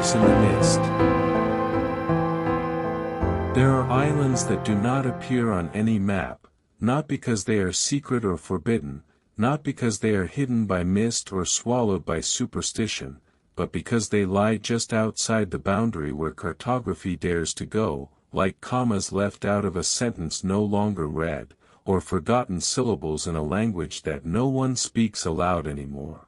moves in the mist. There are islands that do not appear on any map, not because they are secret or forbidden, not because they are hidden by mist or swallowed by superstition, but because they lie just outside the boundary where cartography dares to go, like commas left out of a sentence no longer read, or forgotten syllables in a language that no one speaks aloud anymore.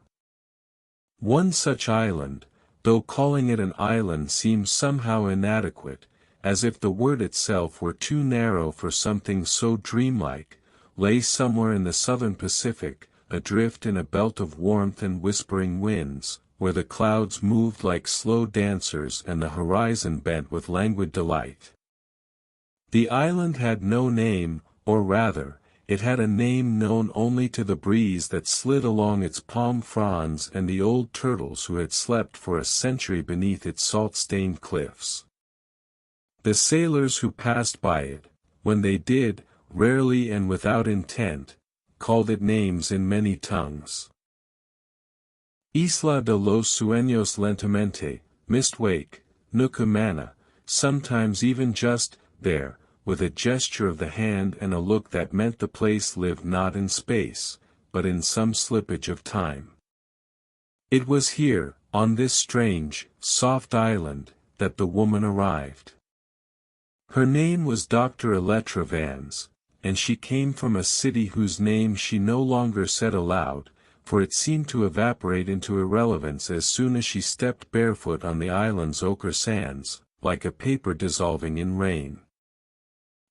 One such island, though calling it an island seems somehow inadequate, as if the word itself were too narrow for something so dreamlike, lay somewhere in the southern Pacific, adrift in a belt of warmth and whispering winds, where the clouds moved like slow dancers and the horizon bent with languid delight. The island had no name, or rather, it had a name known only to the breeze that slid along its palm fronds and the old turtles who had slept for a century beneath its salt-stained cliffs. The sailors who passed by it, when they did, rarely and without intent, called it names in many tongues. Isla de los Sueños lentamente, Mistwake, Nucumana, sometimes even just, there, with a gesture of the hand and a look that meant the place lived not in space, but in some slippage of time. It was here, on this strange, soft island, that the woman arrived. Her name was Dr. Elettra Vans, and she came from a city whose name she no longer said aloud, for it seemed to evaporate into irrelevance as soon as she stepped barefoot on the island's ochre sands, like a paper dissolving in rain.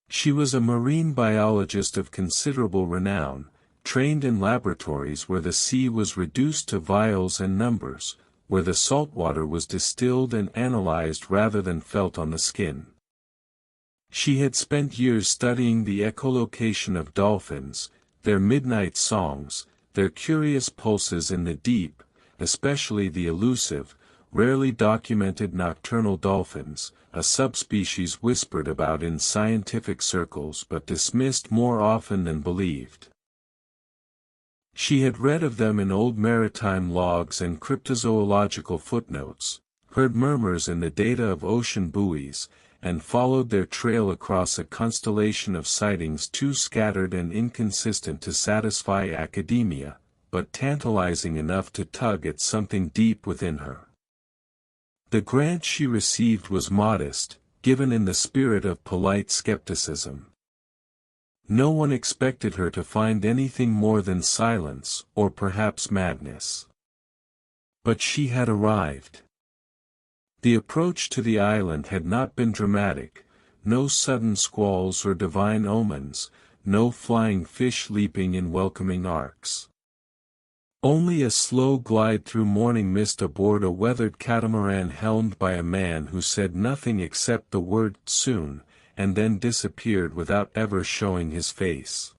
She was a marine biologist of considerable renown, trained in laboratories where the sea was reduced to vials and numbers, where the salt water was distilled and analyzed rather than felt on the skin. She had spent years studying the echolocation of dolphins, their midnight songs, their curious pulses in the deep, especially the elusive, rarely documented nocturnal dolphins, a subspecies whispered about in scientific circles but dismissed more often than believed. She had read of them in old maritime logs and cryptozoological footnotes, heard murmurs in the data of ocean buoys, and followed their trail across a constellation of sightings too scattered and inconsistent to satisfy academia, but tantalizing enough to tug at something deep within her. The grant she received was modest, given in the spirit of polite skepticism. No one expected her to find anything more than silence, or perhaps madness. But she had arrived. The approach to the island had not been dramatic, no sudden squalls or divine omens, no flying fish leaping in welcoming arcs. Only a slow glide through morning mist aboard a weathered catamaran helmed by a man who said nothing except the word soon, and then disappeared without ever showing his face.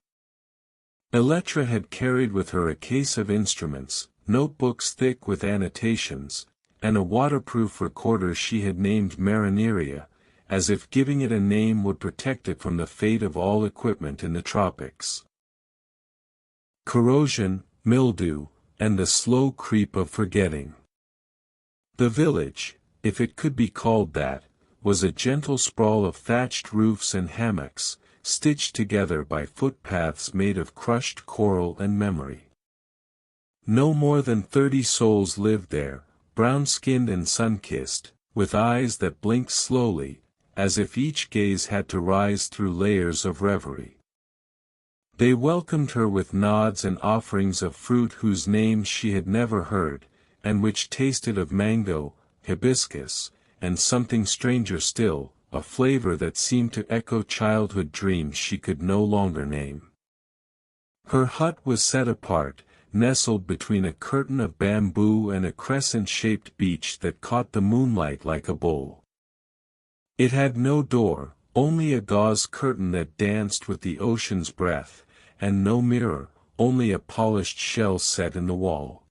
Elettra had carried with her a case of instruments, notebooks thick with annotations, and a waterproof recorder she had named Marineria, as if giving it a name would protect it from the fate of all equipment in the tropics. Corrosion, mildew, and the slow creep of forgetting. The village, if it could be called that, was a gentle sprawl of thatched roofs and hammocks, stitched together by footpaths made of crushed coral and memory. No more than 30 souls lived there, brown-skinned and sun-kissed, with eyes that blinked slowly, as if each gaze had to rise through layers of reverie. They welcomed her with nods and offerings of fruit whose names she had never heard, and which tasted of mango, hibiscus, and something stranger still, a flavor that seemed to echo childhood dreams she could no longer name. Her hut was set apart, nestled between a curtain of bamboo and a crescent-shaped beach that caught the moonlight like a bowl. It had no door, only a gauze curtain that danced with the ocean's breath, and no mirror, only a polished shell set in the wall.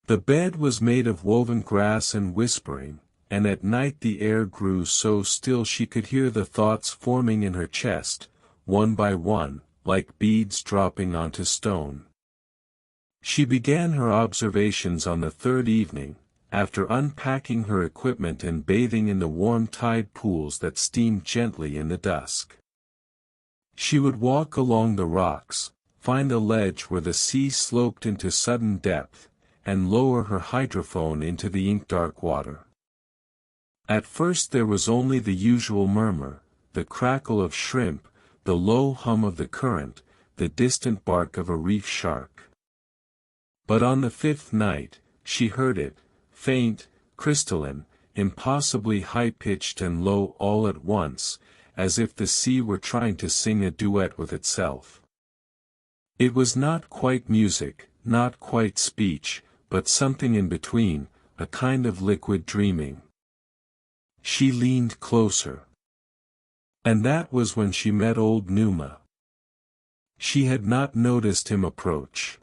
The bed was made of woven grass and whispering, and at night the air grew so still she could hear the thoughts forming in her chest, one by one, like beads dropping onto stone. She began her observations on the third evening, after unpacking her equipment and bathing in the warm tide pools that steamed gently in the dusk. She would walk along the rocks, find a ledge where the sea sloped into sudden depth, and lower her hydrophone into the ink-dark water. At first there was only the usual murmur, the crackle of shrimp, the low hum of the current, the distant bark of a reef shark. But on the fifth night, she heard it, faint, crystalline, impossibly high-pitched and low all at once, as if the sea were trying to sing a duet with itself. It was not quite music, not quite speech, but something in between, a kind of liquid dreaming. She leaned closer. And that was when she met old Numa. She had not noticed him approach.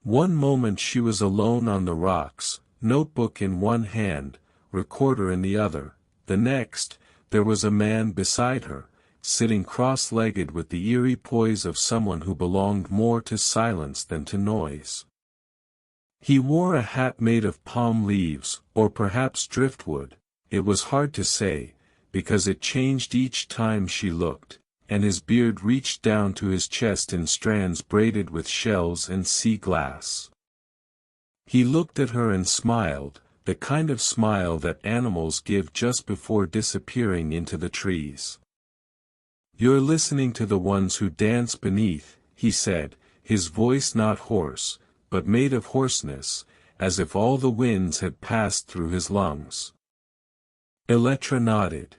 One moment she was alone on the rocks, notebook in one hand, recorder in the other. The next, there was a man beside her, sitting cross-legged with the eerie poise of someone who belonged more to silence than to noise. He wore a hat made of palm leaves, or perhaps driftwood, it was hard to say, because it changed each time she looked, and his beard reached down to his chest in strands braided with shells and sea glass. He looked at her and smiled, the kind of smile that animals give just before disappearing into the trees. "You're listening to the ones who dance beneath," he said, his voice not hoarse, but made of hoarseness, as if all the winds had passed through his lungs. Elettra nodded.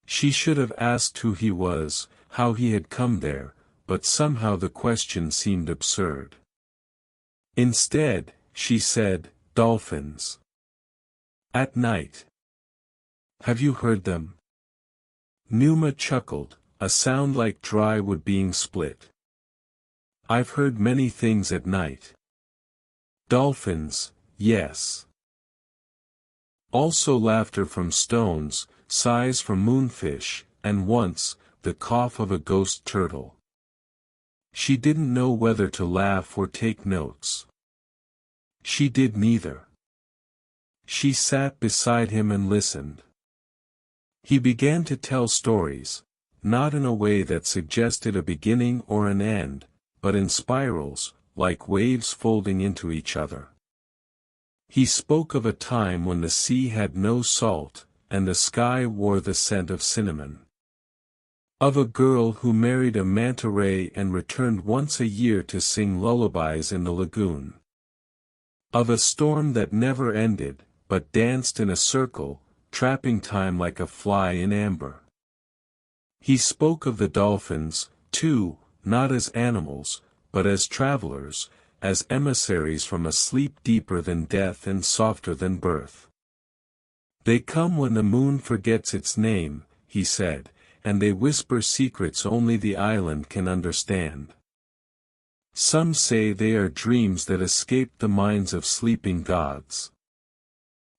She should have asked who he was, how he had come there, but somehow the question seemed absurd. Instead, she said, "Dolphins. At night. Have you heard them?" Numa chuckled, a sound like dry wood being split. "I've heard many things at night. Dolphins, yes. Also laughter from stones, sighs from moonfish, and once, the cough of a ghost turtle." She didn't know whether to laugh or take notes. She did neither. She sat beside him and listened. He began to tell stories, not in a way that suggested a beginning or an end, but in spirals, like waves folding into each other. He spoke of a time when the sea had no salt, and the sky wore the scent of cinnamon. Of a girl who married a manta ray and returned once a year to sing lullabies in the lagoon. Of a storm that never ended, but danced in a circle, trapping time like a fly in amber. He spoke of the dolphins, too, not as animals, but as travelers, as emissaries from a sleep deeper than death and softer than birth. "They come when the moon forgets its name," he said, "and they whisper secrets only the island can understand. Some say they are dreams that escape the minds of sleeping gods."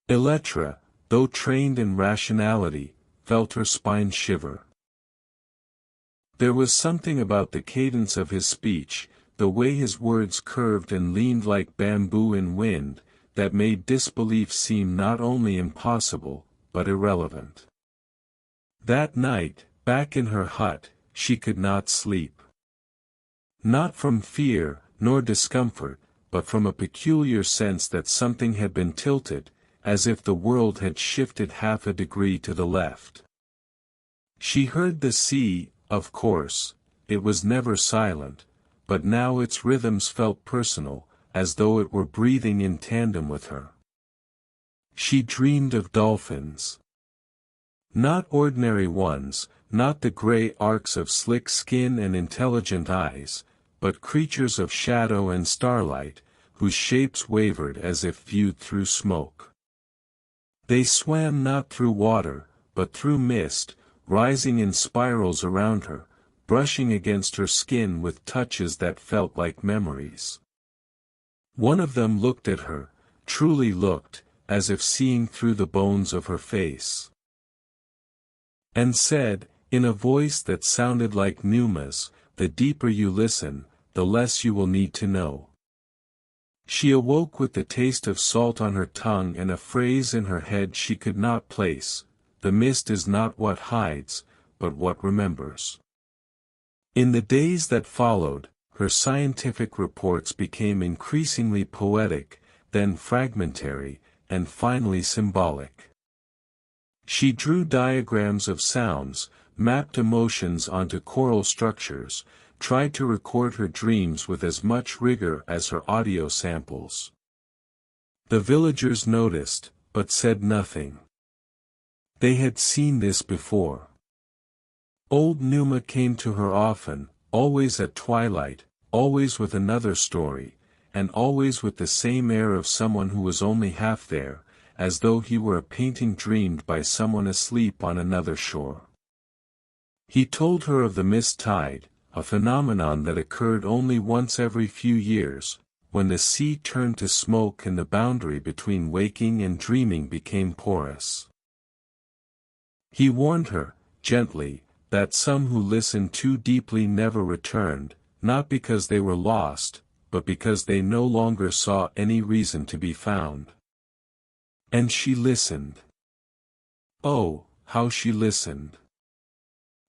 Elettra, though trained in rationality, felt her spine shiver. There was something about the cadence of his speech, the way his words curved and leaned like bamboo in wind, that made disbelief seem not only impossible, but irrelevant. That night, back in her hut, she could not sleep. Not from fear, nor discomfort, but from a peculiar sense that something had been tilted, as if the world had shifted half a degree to the left. She heard the sea, of course, it was never silent, but now its rhythms felt personal, as though it were breathing in tandem with her. She dreamed of dolphins. Not ordinary ones, not the gray arcs of slick skin and intelligent eyes, but creatures of shadow and starlight, whose shapes wavered as if viewed through smoke. They swam not through water, but through mist, rising in spirals around her, brushing against her skin with touches that felt like memories. One of them looked at her, truly looked, as if seeing through the bones of her face. And said, in a voice that sounded like Numa's, "The deeper you listen, the less you will need to know." She awoke with the taste of salt on her tongue and a phrase in her head she could not place: the mist is not what hides, but what remembers. In the days that followed, her scientific reports became increasingly poetic, then fragmentary, and finally symbolic. She drew diagrams of sounds, mapped emotions onto choral structures, tried to record her dreams with as much rigor as her audio samples. The villagers noticed, but said nothing. They had seen this before. Old Numa came to her often, always at twilight, always with another story, and always with the same air of someone who was only half there, as though he were a painting dreamed by someone asleep on another shore. He told her of the mist tide, a phenomenon that occurred only once every few years, when the sea turned to smoke and the boundary between waking and dreaming became porous. He warned her, gently, that some who listened too deeply never returned, not because they were lost, but because they no longer saw any reason to be found. And she listened. Oh, how she listened!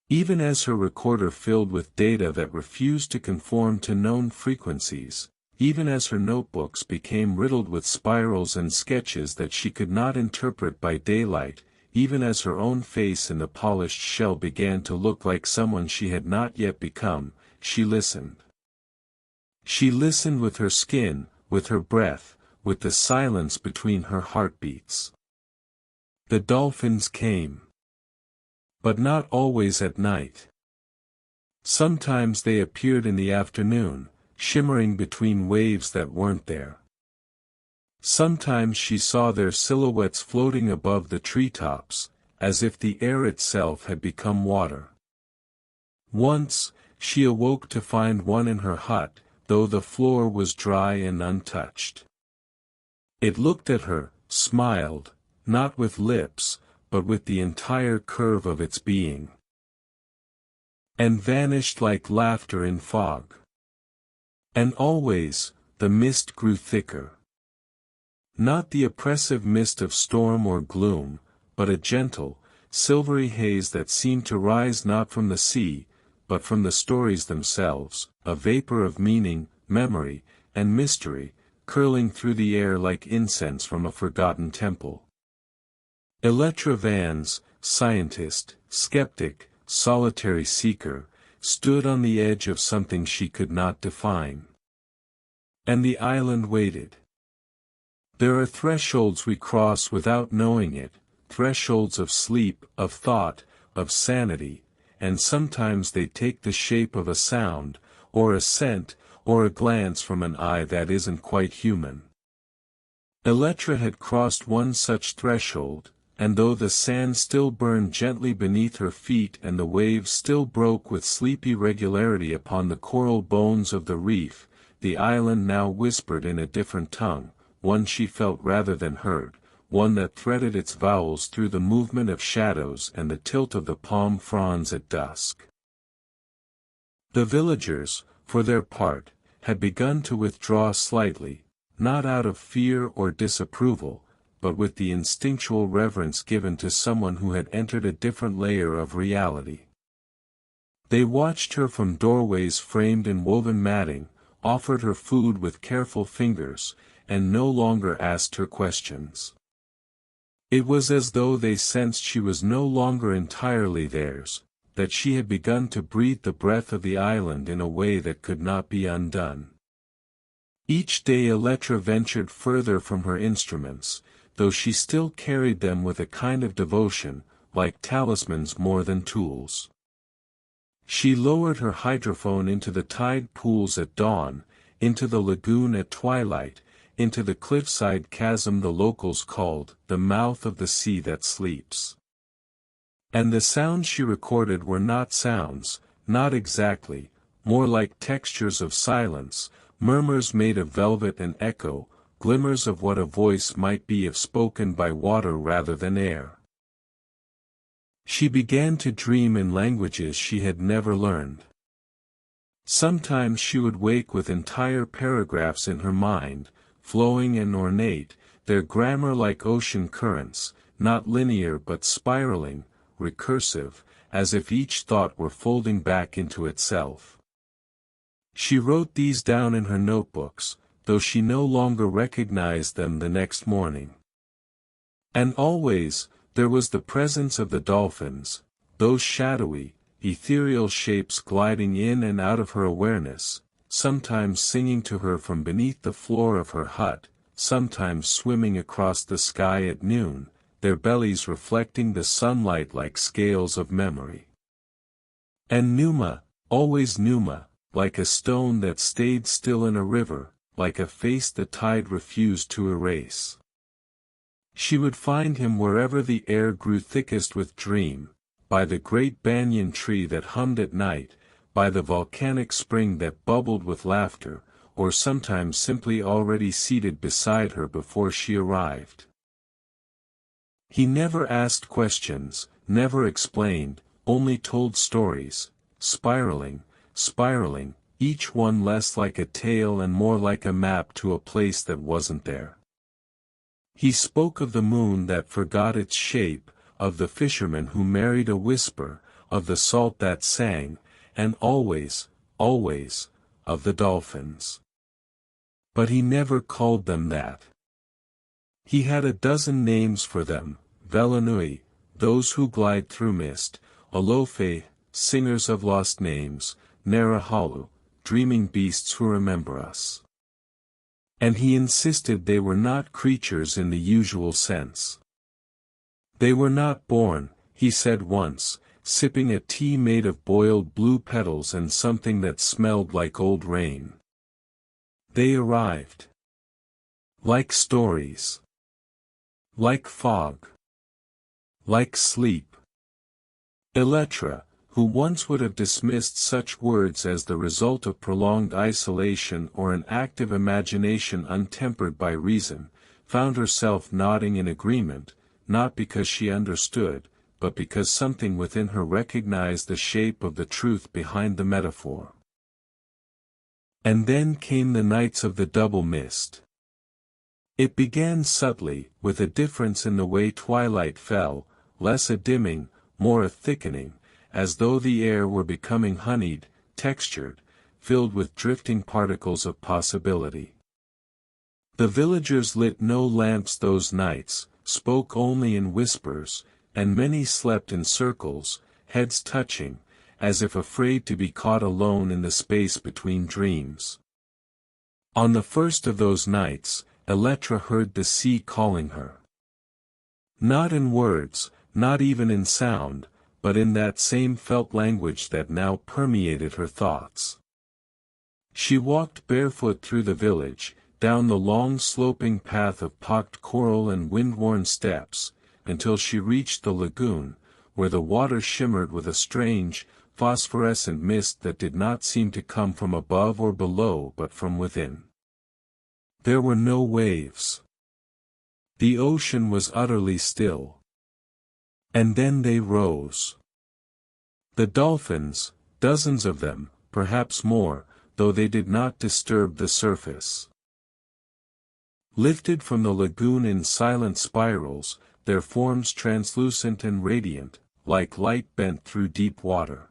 Even as her recorder filled with data that refused to conform to known frequencies, even as her notebooks became riddled with spirals and sketches that she could not interpret by daylight, even as her own face in the polished shell began to look like someone she had not yet become, she listened. She listened with her skin, with her breath, with the silence between her heartbeats. The dolphins came. But not always at night. Sometimes they appeared in the afternoon, shimmering between waves that weren't there. Sometimes she saw their silhouettes floating above the treetops, as if the air itself had become water. Once, she awoke to find one in her hut, though the floor was dry and untouched. It looked at her, smiled, not with lips, but with the entire curve of its being. And vanished like laughter in fog. And always, the mist grew thicker. Not the oppressive mist of storm or gloom, but a gentle, silvery haze that seemed to rise not from the sea, but from the stories themselves, a vapor of meaning, memory, and mystery, curling through the air like incense from a forgotten temple. Elettra Vans, scientist, skeptic, solitary seeker, stood on the edge of something she could not define. And the island waited. There are thresholds we cross without knowing it, thresholds of sleep, of thought, of sanity, and sometimes they take the shape of a sound, or a scent, or a glance from an eye that isn't quite human. Elettra had crossed one such threshold, and though the sand still burned gently beneath her feet and the waves still broke with sleepy regularity upon the coral bones of the reef, the island now whispered in a different tongue, one she felt rather than heard, one that threaded its vowels through the movement of shadows and the tilt of the palm fronds at dusk. The villagers, for their part, had begun to withdraw slightly, not out of fear or disapproval, but with the instinctual reverence given to someone who had entered a different layer of reality. They watched her from doorways framed in woven matting, offered her food with careful fingers, and no longer asked her questions. It was as though they sensed she was no longer entirely theirs, that she had begun to breathe the breath of the island in a way that could not be undone. Each day Elettra ventured further from her instruments, though she still carried them with a kind of devotion, like talismans more than tools. She lowered her hydrophone into the tide pools at dawn, into the lagoon at twilight, into the cliffside chasm the locals called the mouth of the sea that sleeps. And the sounds she recorded were not sounds, not exactly, more like textures of silence, murmurs made of velvet and echo, glimmers of what a voice might be if spoken by water rather than air. She began to dream in languages she had never learned. Sometimes she would wake with entire paragraphs in her mind, flowing and ornate, their grammar like ocean currents, not linear but spiraling, recursive, as if each thought were folding back into itself. She wrote these down in her notebooks, though she no longer recognized them the next morning. And always, there was the presence of the dolphins, those shadowy, ethereal shapes gliding in and out of her awareness, sometimes singing to her from beneath the floor of her hut, sometimes swimming across the sky at noon, their bellies reflecting the sunlight like scales of memory. And Numa, always Numa, like a stone that stayed still in a river, like a face the tide refused to erase. She would find him wherever the air grew thickest with dream, by the great banyan tree that hummed at night, by the volcanic spring that bubbled with laughter, or sometimes simply already seated beside her before she arrived. He never asked questions, never explained, only told stories, spiraling, each one less like a tale and more like a map to a place that wasn't there. He spoke of the moon that forgot its shape, of the fisherman who married a whisper, of the salt that sang, and always, of the dolphins. But he never called them that. He had a dozen names for them: Velanui, those who glide through mist; Olofe, singers of lost names; Narahalu, dreaming beasts who remember us. And he insisted they were not creatures in the usual sense. They were not born, he said once, sipping a tea made of boiled blue petals and something that smelled like old rain. They arrived. Like stories. Like fog. Like sleep. Elettra, who once would have dismissed such words as the result of prolonged isolation or an active imagination untempered by reason, found herself nodding in agreement, not because she understood, but because something within her recognized the shape of the truth behind the metaphor. And then came the nights of the double mist. It began subtly, with a difference in the way twilight fell, less a dimming, more a thickening, as though the air were becoming honeyed, textured, filled with drifting particles of possibility. The villagers lit no lamps those nights, spoke only in whispers, and many slept in circles, heads touching, as if afraid to be caught alone in the space between dreams. On the first of those nights, Elettra heard the sea calling her. Not in words, not even in sound, but in that same felt language that now permeated her thoughts. She walked barefoot through the village, down the long sloping path of pocked coral and wind-worn steps, until she reached the lagoon, where the water shimmered with a strange, phosphorescent mist that did not seem to come from above or below but from within. There were no waves. The ocean was utterly still. And then they rose. The dolphins, dozens of them, perhaps more, though they did not disturb the surface. Lifted from the lagoon in silent spirals, their forms translucent and radiant, like light bent through deep water.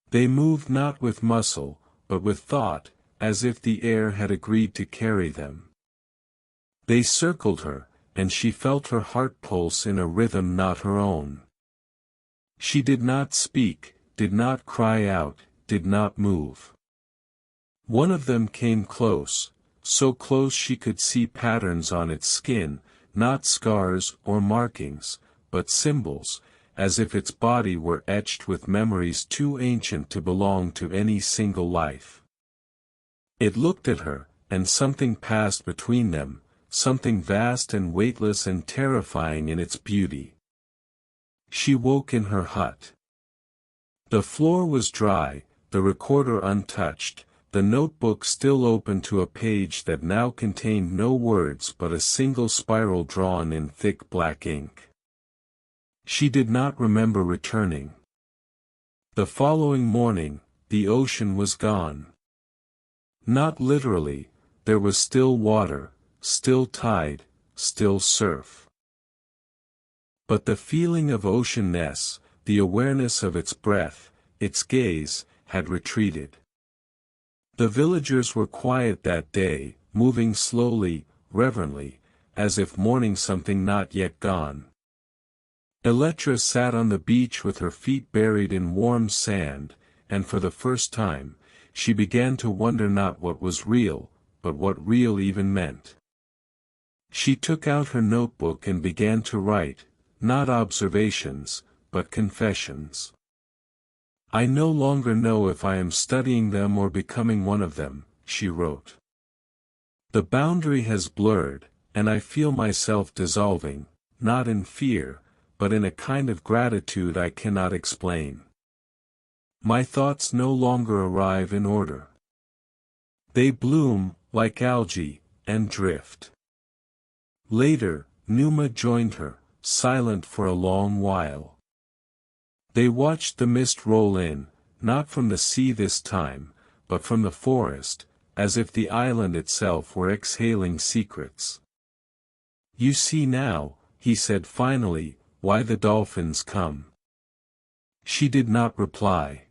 They moved not with muscle, but with thought, as if the air had agreed to carry them. They circled her, and she felt her heart pulse in a rhythm not her own. She did not speak, did not cry out, did not move. One of them came close, so close she could see patterns on its skin, not scars or markings, but symbols, as if its body were etched with memories too ancient to belong to any single life. It looked at her, and something passed between them, something vast and weightless and terrifying in its beauty. She woke in her hut. The floor was dry, the recorder untouched, the notebook still open to a page that now contained no words but a single spiral drawn in thick black ink. She did not remember returning. The following morning, the ocean was gone. Not literally, there was still water, still tide, still surf. But the feeling of oceanness, the awareness of its breath, its gaze, had retreated. The villagers were quiet that day, moving slowly, reverently, as if mourning something not yet gone. Elettra sat on the beach with her feet buried in warm sand, and for the first time, she began to wonder not what was real, but what real even meant. She took out her notebook and began to write, not observations, but confessions. I no longer know if I am studying them or becoming one of them, she wrote. The boundary has blurred, and I feel myself dissolving, not in fear, but in a kind of gratitude I cannot explain. My thoughts no longer arrive in order. They bloom, like algae, and drift. Later, Numa joined her, silent for a long while. They watched the mist roll in, not from the sea this time, but from the forest, as if the island itself were exhaling secrets. You see now, he said finally, why the dolphins come. She did not reply.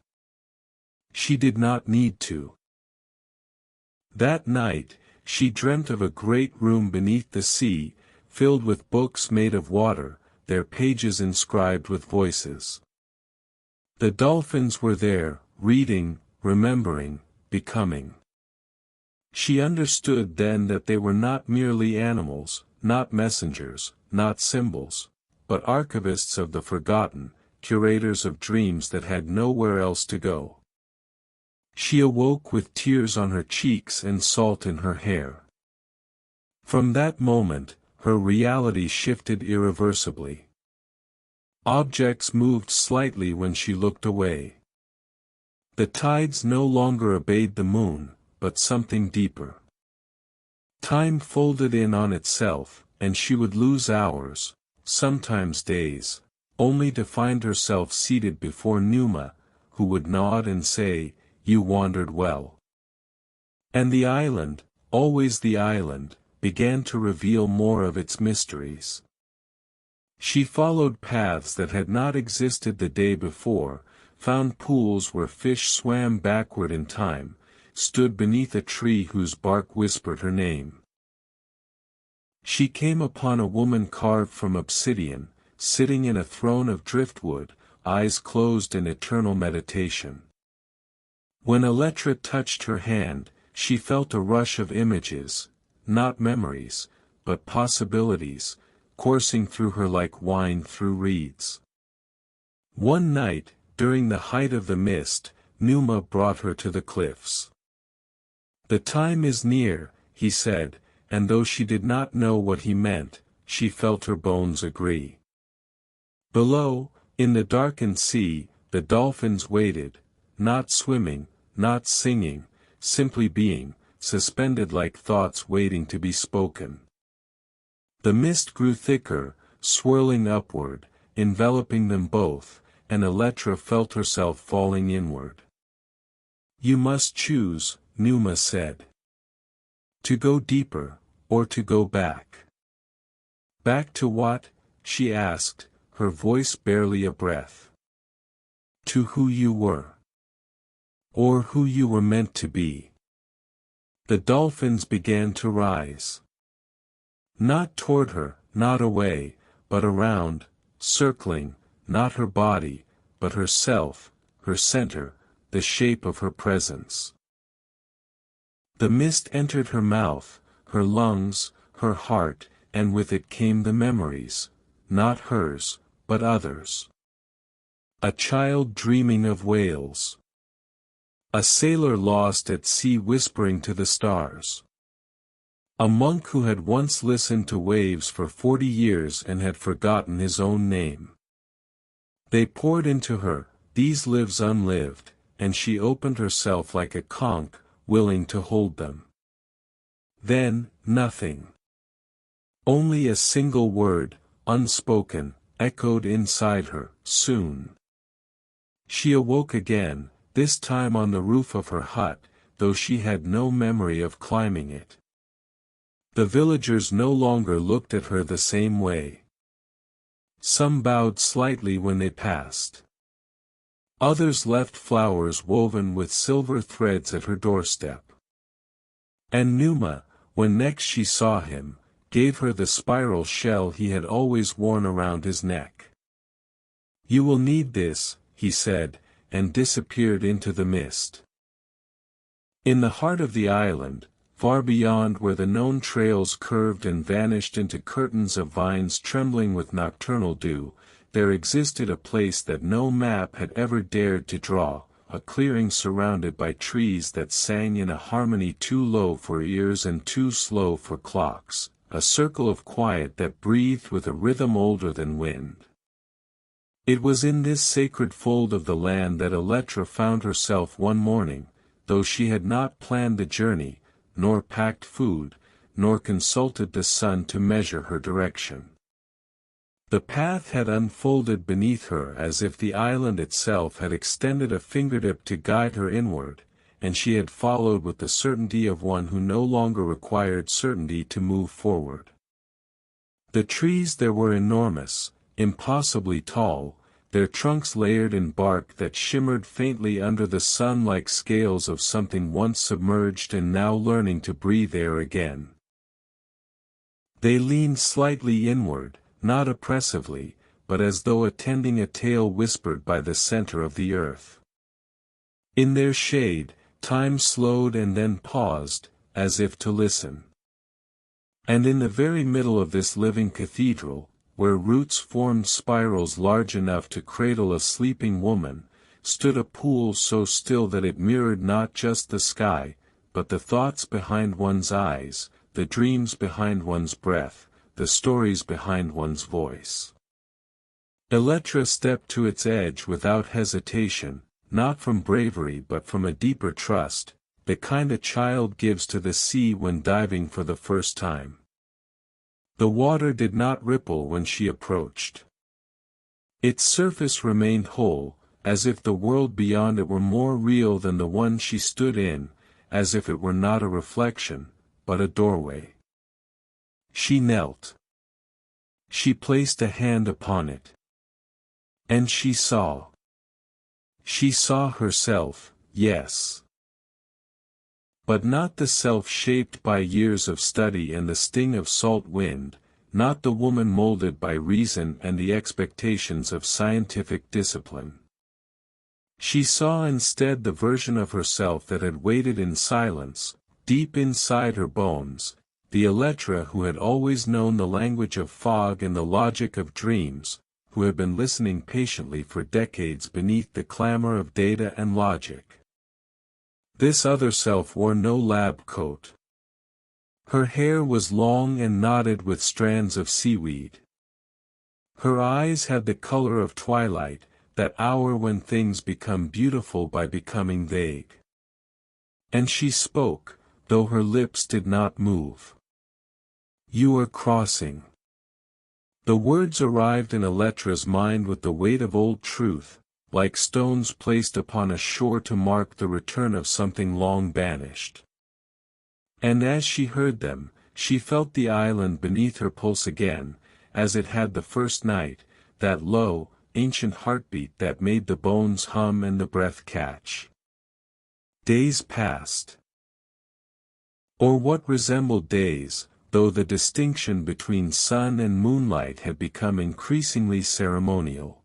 She did not need to. That night, she dreamt of a great room beneath the sea, filled with books made of water, their pages inscribed with voices. The dolphins were there, reading, remembering, becoming. She understood then that they were not merely animals, not messengers, not symbols, but archivists of the forgotten, curators of dreams that had nowhere else to go. She awoke with tears on her cheeks and salt in her hair. From that moment, her reality shifted irreversibly. Objects moved slightly when she looked away. The tides no longer obeyed the moon, but something deeper. Time folded in on itself, and she would lose hours, sometimes days, only to find herself seated before Numa, who would nod and say, "You wandered well." And the island, always the island, began to reveal more of its mysteries. She followed paths that had not existed the day before, found pools where fish swam backward in time, stood beneath a tree whose bark whispered her name. She came upon a woman carved from obsidian, sitting in a throne of driftwood, eyes closed in eternal meditation. When Elettra touched her hand, she felt a rush of images, not memories, but possibilities, coursing through her like wine through reeds. One night, during the height of the mist, Numa brought her to the cliffs. "The time is near," he said, and though she did not know what he meant, she felt her bones agree. Below, in the darkened sea, the dolphins waited, not swimming, not singing, simply being, suspended like thoughts waiting to be spoken. The mist grew thicker, swirling upward, enveloping them both, and Elettra felt herself falling inward. "You must choose," Numa said. "To go deeper, or to go back." "Back to what?" she asked, her voice barely a breath. "To who you were. Or who you were meant to be." The dolphins began to rise. Not toward her, not away, but around, circling, not her body, but herself, her center, the shape of her presence. The mist entered her mouth, her lungs, her heart, and with it came the memories, not hers, but others. A child dreaming of whales. A sailor lost at sea whispering to the stars. A monk who had once listened to waves for 40 years and had forgotten his own name. They poured into her, these lives unlived, and she opened herself like a conch, willing to hold them. Then, nothing. Only a single word, unspoken, echoed inside her, soon. She awoke again, this time on the roof of her hut, though she had no memory of climbing it. The villagers no longer looked at her the same way. Some bowed slightly when they passed. Others left flowers woven with silver threads at her doorstep. And Numa, when next she saw him, gave her the spiral shell he had always worn around his neck. "You will need this," he said, and disappeared into the mist. In the heart of the island, far beyond where the known trails curved and vanished into curtains of vines trembling with nocturnal dew, there existed a place that no map had ever dared to draw, a clearing surrounded by trees that sang in a harmony too low for ears and too slow for clocks, a circle of quiet that breathed with a rhythm older than wind. It was in this sacred fold of the land that Elettra found herself one morning, though she had not planned the journey, nor packed food, nor consulted the sun to measure her direction. The path had unfolded beneath her as if the island itself had extended a fingertip to guide her inward, and she had followed with the certainty of one who no longer required certainty to move forward. The trees there were enormous, impossibly tall, their trunks layered in bark that shimmered faintly under the sun like scales of something once submerged and now learning to breathe air again. They leaned slightly inward, not oppressively, but as though attending a tale whispered by the center of the earth. In their shade, time slowed and then paused, as if to listen. And in the very middle of this living cathedral, where roots formed spirals large enough to cradle a sleeping woman, stood a pool so still that it mirrored not just the sky, but the thoughts behind one's eyes, the dreams behind one's breath, the stories behind one's voice. Elettra stepped to its edge without hesitation, not from bravery but from a deeper trust, the kind a child gives to the sea when diving for the first time. The water did not ripple when she approached. Its surface remained whole, as if the world beyond it were more real than the one she stood in, as if it were not a reflection, but a doorway. She knelt. She placed a hand upon it. And she saw. She saw herself, yes. But not the self shaped by years of study and the sting of salt wind, not the woman molded by reason and the expectations of scientific discipline. She saw instead the version of herself that had waited in silence, deep inside her bones, the Elettra who had always known the language of fog and the logic of dreams, who had been listening patiently for decades beneath the clamor of data and logic. This other self wore no lab coat. Her hair was long and knotted with strands of seaweed. Her eyes had the color of twilight, that hour when things become beautiful by becoming vague. And she spoke, though her lips did not move. "You are crossing." The words arrived in Elettra's mind with the weight of old truth, like stones placed upon a shore to mark the return of something long banished. And as she heard them, she felt the island beneath her pulse again, as it had the first night, that low, ancient heartbeat that made the bones hum and the breath catch. Days passed. Or what resembled days, though the distinction between sun and moonlight had become increasingly ceremonial.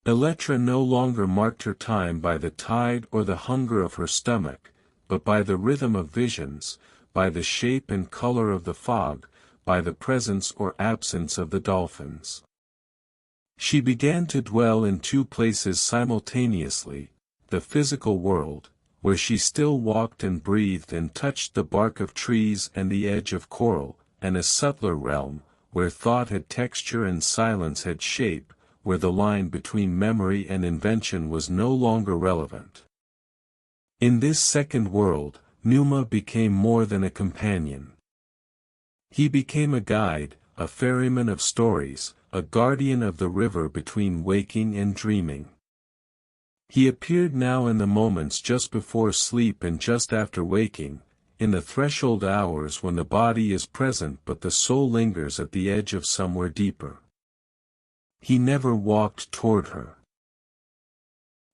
Elettra no longer marked her time by the tide or the hunger of her stomach, but by the rhythm of visions, by the shape and color of the fog, by the presence or absence of the dolphins. She began to dwell in two places simultaneously, the physical world, where she still walked and breathed and touched the bark of trees and the edge of coral, and a subtler realm, where thought had texture and silence had shape, where the line between memory and invention was no longer relevant. In this second world, Numa became more than a companion. He became a guide, a ferryman of stories, a guardian of the river between waking and dreaming. He appeared now in the moments just before sleep and just after waking, in the threshold hours when the body is present but the soul lingers at the edge of somewhere deeper. He never walked toward her.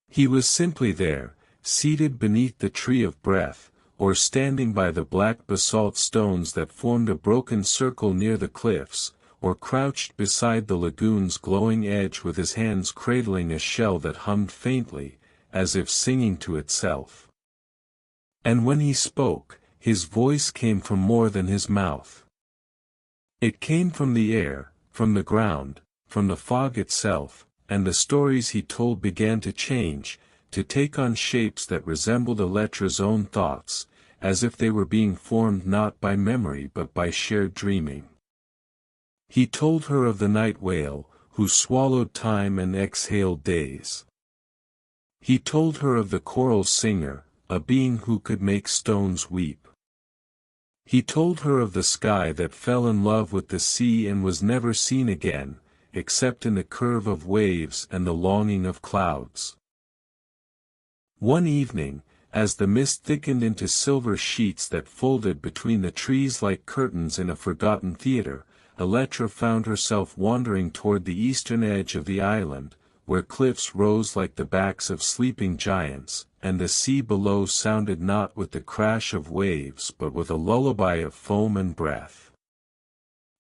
He was simply there, seated beneath the tree of breath, or standing by the black basalt stones that formed a broken circle near the cliffs, or crouched beside the lagoon's glowing edge with his hands cradling a shell that hummed faintly, as if singing to itself. And when he spoke, his voice came from more than his mouth. It came from the air, from the ground, from the fog itself, and the stories he told began to change, to take on shapes that resembled Elettra's own thoughts, as if they were being formed not by memory but by shared dreaming. He told her of the night whale, who swallowed time and exhaled days. He told her of the coral singer, a being who could make stones weep. He told her of the sky that fell in love with the sea and was never seen again, except in the curve of waves and the longing of clouds. One evening, as the mist thickened into silver sheets that folded between the trees like curtains in a forgotten theater, Elettra found herself wandering toward the eastern edge of the island, where cliffs rose like the backs of sleeping giants, and the sea below sounded not with the crash of waves but with a lullaby of foam and breath.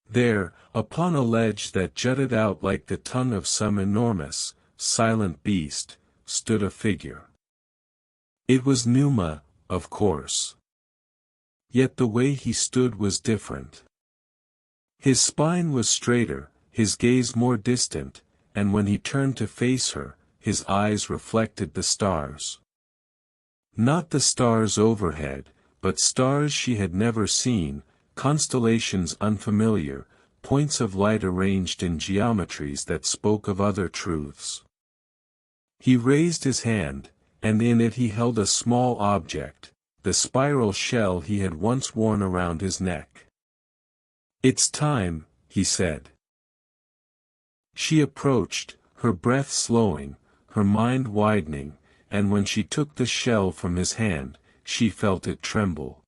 There, upon a ledge that jutted out like the tongue of some enormous, silent beast, stood a figure. It was Numa, of course. Yet the way he stood was different. His spine was straighter, his gaze more distant, and when he turned to face her, his eyes reflected the stars. Not the stars overhead, but stars she had never seen, constellations unfamiliar, points of light arranged in geometries that spoke of other truths. He raised his hand, and in it he held a small object, the spiral shell he had once worn around his neck. "It's time," he said. She approached, her breath slowing, her mind widening, and when she took the shell from his hand, she felt it tremble.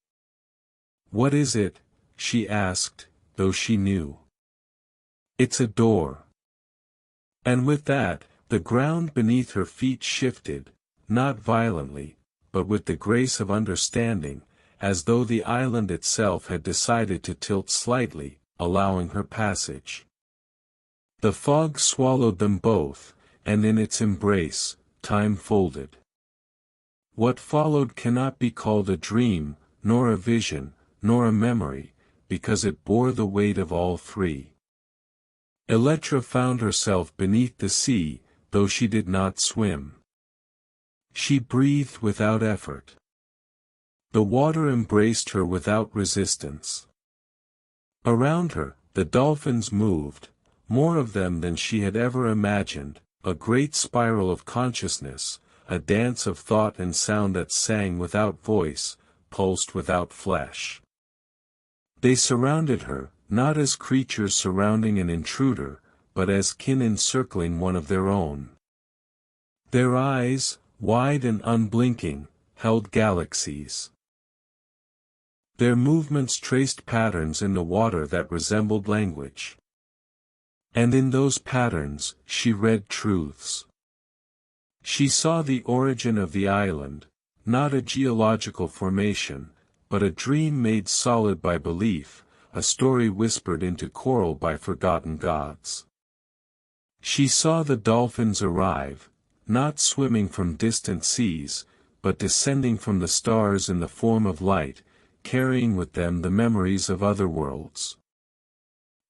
"What is it?" she asked, though she knew. "It's a door." And with that, the ground beneath her feet shifted, not violently, but with the grace of understanding, as though the island itself had decided to tilt slightly, allowing her passage. The fog swallowed them both, and in its embrace, time folded. What followed cannot be called a dream, nor a vision, nor a memory, because it bore the weight of all three. Elettra found herself beneath the sea, though she did not swim. She breathed without effort. The water embraced her without resistance. Around her, the dolphins moved, more of them than she had ever imagined, a great spiral of consciousness, a dance of thought and sound that sang without voice, pulsed without flesh. They surrounded her, not as creatures surrounding an intruder, but as kin encircling one of their own. Their eyes, wide and unblinking, held galaxies. Their movements traced patterns in the water that resembled language. And in those patterns, she read truths. She saw the origin of the island, not a geological formation, but a dream made solid by belief, a story whispered into coral by forgotten gods. She saw the dolphins arrive, not swimming from distant seas, but descending from the stars in the form of light, carrying with them the memories of other worlds.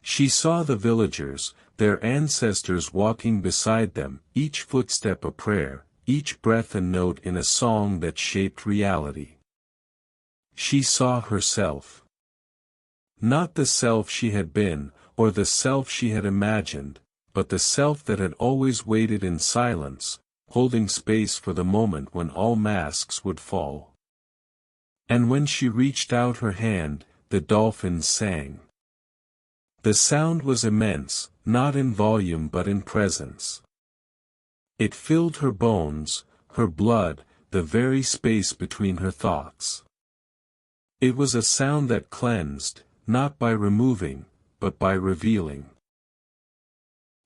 She saw the villagers, their ancestors walking beside them, each footstep a prayer, each breath a note in a song that shaped reality. She saw herself. Not the self she had been, or the self she had imagined, but the self that had always waited in silence, holding space for the moment when all masks would fall. And when she reached out her hand, the dolphins sang. The sound was immense, not in volume but in presence. It filled her bones, her blood, the very space between her thoughts. It was a sound that cleansed, not by removing, but by revealing.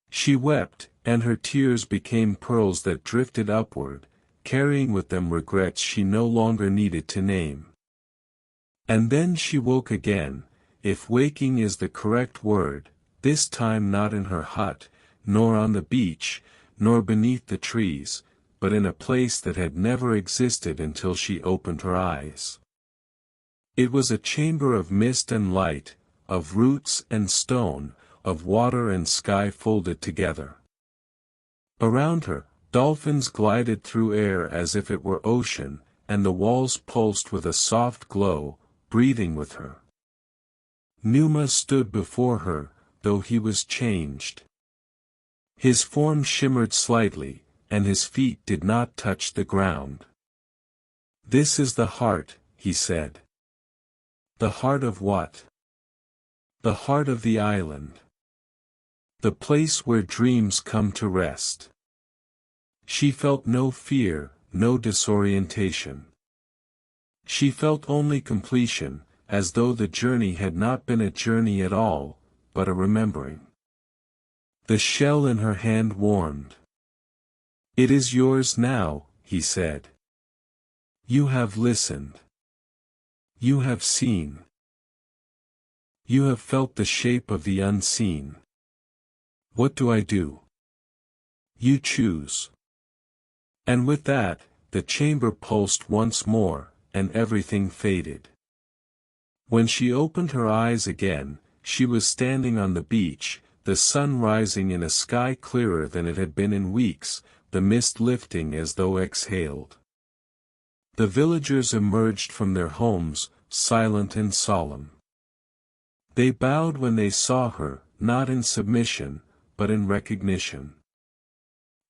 She wept, and her tears became pearls that drifted upward, carrying with them regrets she no longer needed to name. And then she woke again, if waking is the correct word, this time not in her hut, nor on the beach, nor beneath the trees, but in a place that had never existed until she opened her eyes. It was a chamber of mist and light, of roots and stone, of water and sky folded together. Around her, dolphins glided through air as if it were ocean, and the walls pulsed with a soft glow, breathing with her. Numa stood before her, though he was changed. His form shimmered slightly, and his feet did not touch the ground. "This is the heart," he said. "The heart of what?" "The heart of the island. The place where dreams come to rest." She felt no fear, no disorientation. She felt only completion, as though the journey had not been a journey at all, but a remembering. The shell in her hand warmed. "It is yours now," he said. "You have listened. You have seen. You have felt the shape of the unseen. What do I do? You choose." And with that, the chamber pulsed once more, and everything faded. When she opened her eyes again, she was standing on the beach, the sun rising in a sky clearer than it had been in weeks, the mist lifting as though exhaled. The villagers emerged from their homes, silent and solemn. They bowed when they saw her, not in submission, but in recognition.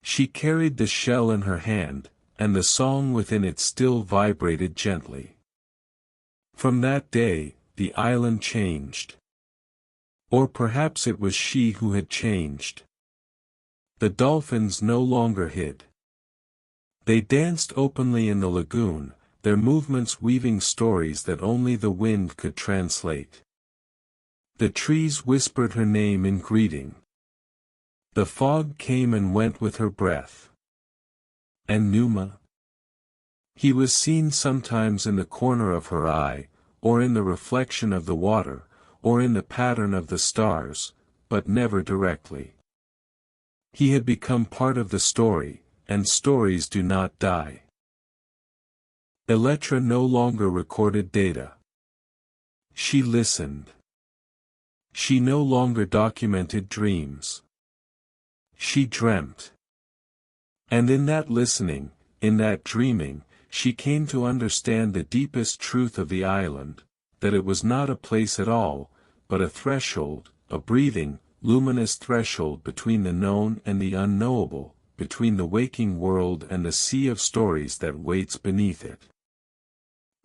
She carried the shell in her hand, and the song within it still vibrated gently. From that day, the island changed. Or perhaps it was she who had changed. The dolphins no longer hid. They danced openly in the lagoon, their movements weaving stories that only the wind could translate. The trees whispered her name in greeting. The fog came and went with her breath. And Numa? He was seen sometimes in the corner of her eye, or in the reflection of the water, or in the pattern of the stars, but never directly. He had become part of the story, and stories do not die. Elettra no longer recorded data. She listened. She no longer documented dreams. She dreamt. And in that listening, in that dreaming, she came to understand the deepest truth of the island, that it was not a place at all, but a threshold, a breathing, luminous threshold between the known and the unknowable, between the waking world and the sea of stories that waits beneath it.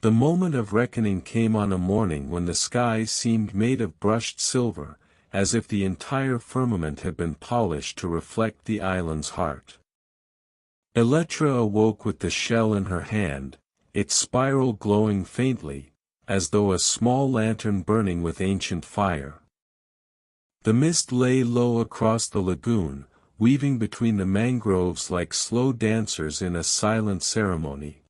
The moment of reckoning came on a morning when the sky seemed made of brushed silver, as if the entire firmament had been polished to reflect the island's heart. Elettra awoke with the shell in her hand, its spiral glowing faintly, as though a small lantern burning with ancient fire. The mist lay low across the lagoon, weaving between the mangroves like slow dancers in a silent ceremony.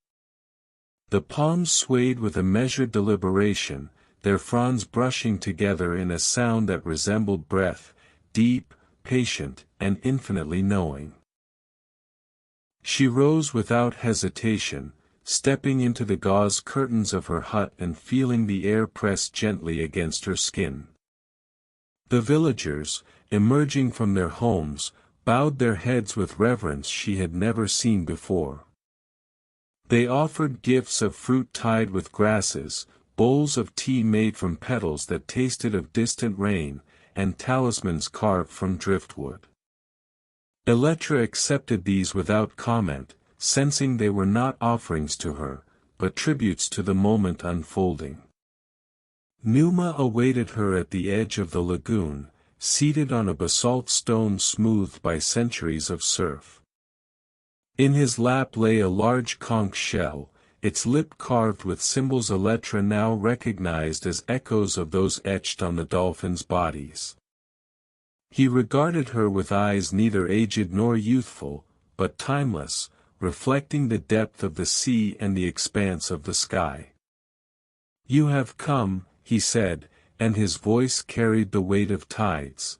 The palms swayed with a measured deliberation, their fronds brushing together in a sound that resembled breath, deep, patient, and infinitely knowing. She rose without hesitation, stepping into the gauze curtains of her hut and feeling the air press gently against her skin. The villagers, emerging from their homes, bowed their heads with reverence she had never seen before. They offered gifts of fruit tied with grasses, bowls of tea made from petals that tasted of distant rain, and talismans carved from driftwood. Elettra accepted these without comment, sensing they were not offerings to her, but tributes to the moment unfolding. Numa awaited her at the edge of the lagoon, seated on a basalt stone smoothed by centuries of surf. In his lap lay a large conch shell, its lip carved with symbols Elettra now recognized as echoes of those etched on the dolphins' bodies. He regarded her with eyes neither aged nor youthful, but timeless, reflecting the depth of the sea and the expanse of the sky. "You have come," he said, and his voice carried the weight of tides.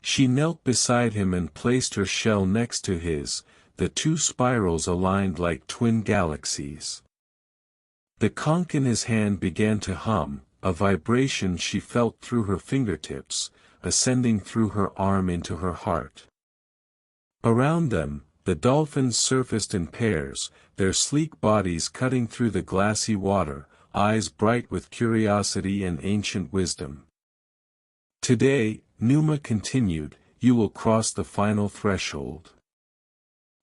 She knelt beside him and placed her shell next to his, the two spirals aligned like twin galaxies. The conch in his hand began to hum, a vibration she felt through her fingertips, ascending through her arm into her heart. Around them, the dolphins surfaced in pairs, their sleek bodies cutting through the glassy water, eyes bright with curiosity and ancient wisdom. "Today," Numa continued, "you will cross the final threshold.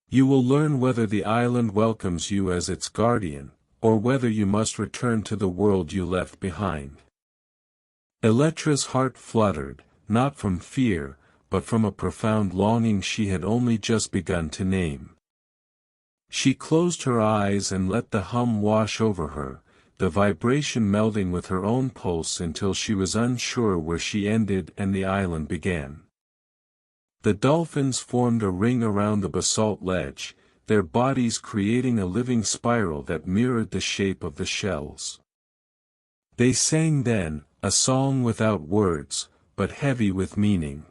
You will learn whether the island welcomes you as its guardian, or whether you must return to the world you left behind." Elettra's heart fluttered, not from fear, but from a profound longing she had only just begun to name. She closed her eyes and let the hum wash over her, the vibration melding with her own pulse until she was unsure where she ended and the island began. The dolphins formed a ring around the basalt ledge, their bodies creating a living spiral that mirrored the shape of the shells. They sang then, a song without words, but heavy with meaning.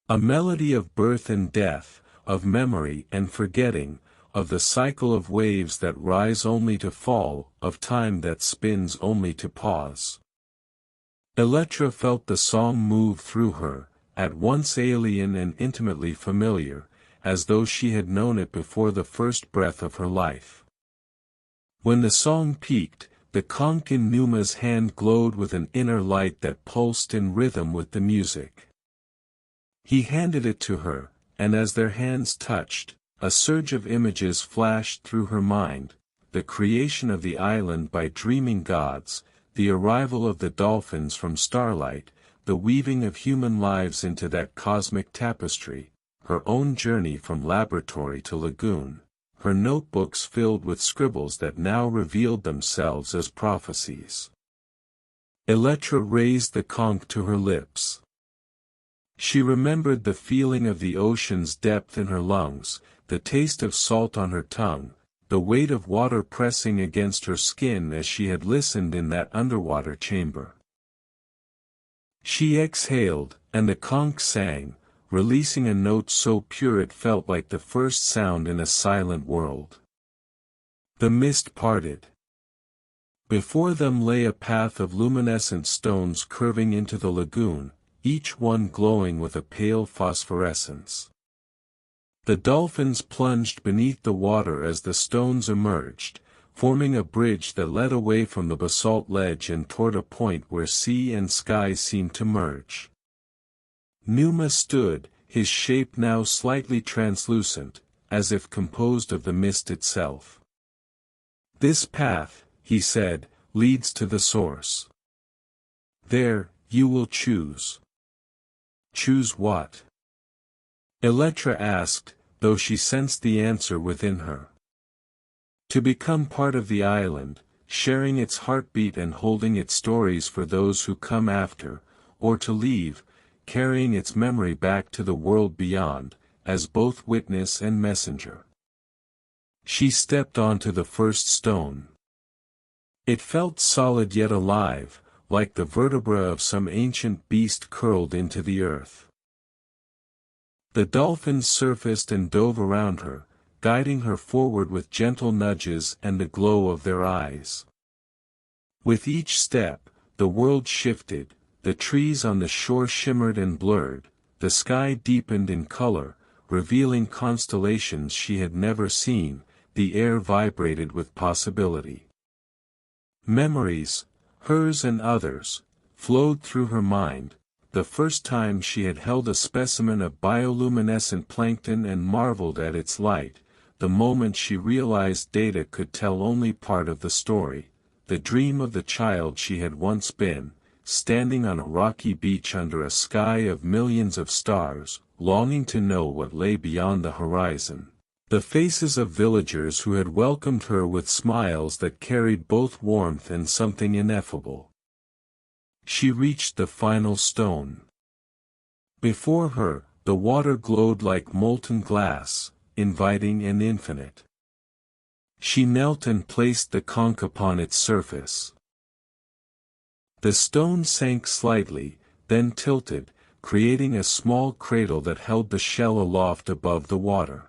A melody of birth and death, of memory and forgetting, of the cycle of waves that rise only to fall, of time that spins only to pause. Elettra felt the song move through her, at once alien and intimately familiar, as though she had known it before the first breath of her life. When the song peaked, the conch in Numa's hand glowed with an inner light that pulsed in rhythm with the music. He handed it to her, and as their hands touched, a surge of images flashed through her mind, the creation of the island by dreaming gods, the arrival of the dolphins from starlight, the weaving of human lives into that cosmic tapestry, her own journey from laboratory to lagoon, her notebooks filled with scribbles that now revealed themselves as prophecies. Elettra raised the conch to her lips. She remembered the feeling of the ocean's depth in her lungs, the taste of salt on her tongue, the weight of water pressing against her skin as she had listened in that underwater chamber. She exhaled, and the conch sang, releasing a note so pure it felt like the first sound in a silent world. The mist parted. Before them lay a path of luminescent stones curving into the lagoon, each one glowing with a pale phosphorescence. The dolphins plunged beneath the water as the stones emerged, forming a bridge that led away from the basalt ledge and toward a point where sea and sky seemed to merge. Numa stood, his shape now slightly translucent, as if composed of the mist itself. "This path," he said, "leads to the source. There, you will choose." "Choose what?" Elettra asked, though she sensed the answer within her. "To become part of the island, sharing its heartbeat and holding its stories for those who come after, or to leave, carrying its memory back to the world beyond, as both witness and messenger." She stepped onto the first stone. It felt solid yet alive, like the vertebra of some ancient beast curled into the earth. The dolphins surfaced and dove around her, guiding her forward with gentle nudges and the glow of their eyes. With each step, the world shifted, the trees on the shore shimmered and blurred, the sky deepened in color, revealing constellations she had never seen, the air vibrated with possibility. Memories, hers and others, flowed through her mind, the first time she had held a specimen of bioluminescent plankton and marveled at its light, the moment she realized data could tell only part of the story, the dream of the child she had once been, standing on a rocky beach under a sky of millions of stars, longing to know what lay beyond the horizon, The faces of villagers who had welcomed her with smiles that carried both warmth and something ineffable. She reached the final stone. Before her, the water glowed like molten glass, inviting and infinite. She knelt and placed the conch upon its surface. The stone sank slightly, then tilted, creating a small cradle that held the shell aloft above the water.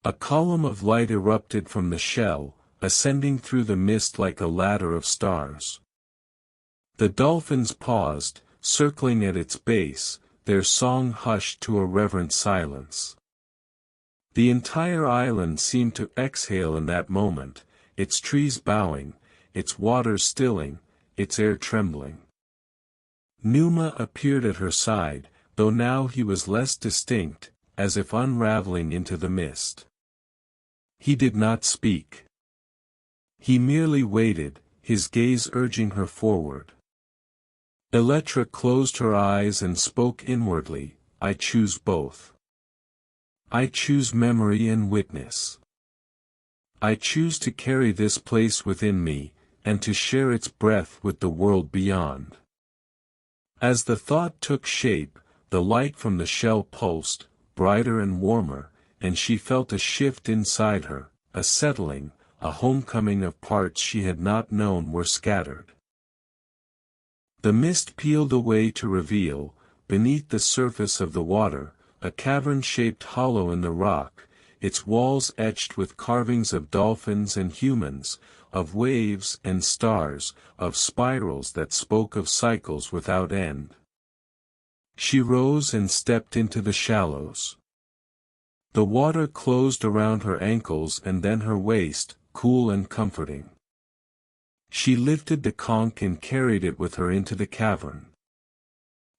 A column of light erupted from the shell, ascending through the mist like a ladder of stars. The dolphins paused, circling at its base, their song hushed to a reverent silence. The entire island seemed to exhale in that moment, its trees bowing, its waters stilling, its air trembling. Numa appeared at her side, though now he was less distinct, as if unraveling into the mist. He did not speak. He merely waited, his gaze urging her forward. Elettra closed her eyes and spoke inwardly, "I choose both. I choose memory and witness. I choose to carry this place within me, and to share its breath with the world beyond." As the thought took shape, the light from the shell pulsed, brighter and warmer, and she felt a shift inside her, a settling, a homecoming of parts she had not known were scattered. The mist peeled away to reveal, beneath the surface of the water, a cavern-shaped hollow in the rock, its walls etched with carvings of dolphins and humans, of waves and stars, of spirals that spoke of cycles without end. She rose and stepped into the shallows. The water closed around her ankles and then her waist, cool and comforting. She lifted the conch and carried it with her into the cavern.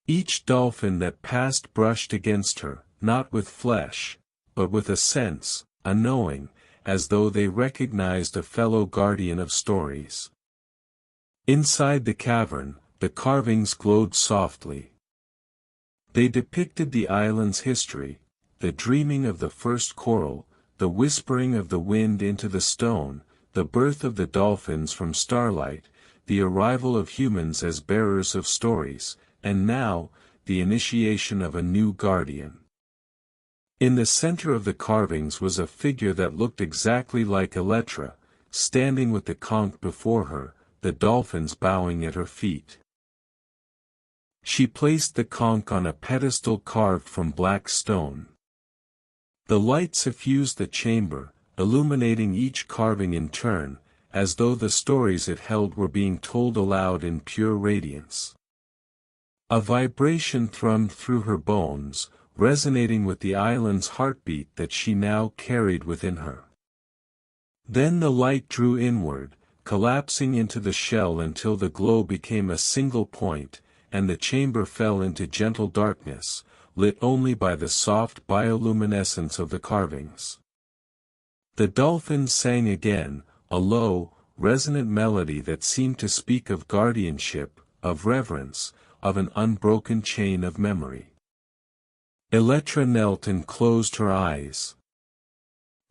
Each dolphin that passed brushed against her, not with flesh, but with a sense, a knowing, as though they recognized a fellow guardian of stories. Inside the cavern, the carvings glowed softly. They depicted the island's history, the dreaming of the first coral, the whispering of the wind into the stone, the birth of the dolphins from starlight, the arrival of humans as bearers of stories, and now, the initiation of a new guardian. In the center of the carvings was a figure that looked exactly like Elettra, standing with the conch before her, the dolphins bowing at her feet. She placed the conch on a pedestal carved from black stone. The light suffused the chamber, illuminating each carving in turn, as though the stories it held were being told aloud in pure radiance. A vibration thrummed through her bones, resonating with the island's heartbeat that she now carried within her. Then the light drew inward, collapsing into the shell until the glow became a single point, and the chamber fell into gentle darkness, lit only by the soft bioluminescence of the carvings. The dolphins sang again, a low, resonant melody that seemed to speak of guardianship, of reverence, of an unbroken chain of memory. Elettra knelt and closed her eyes.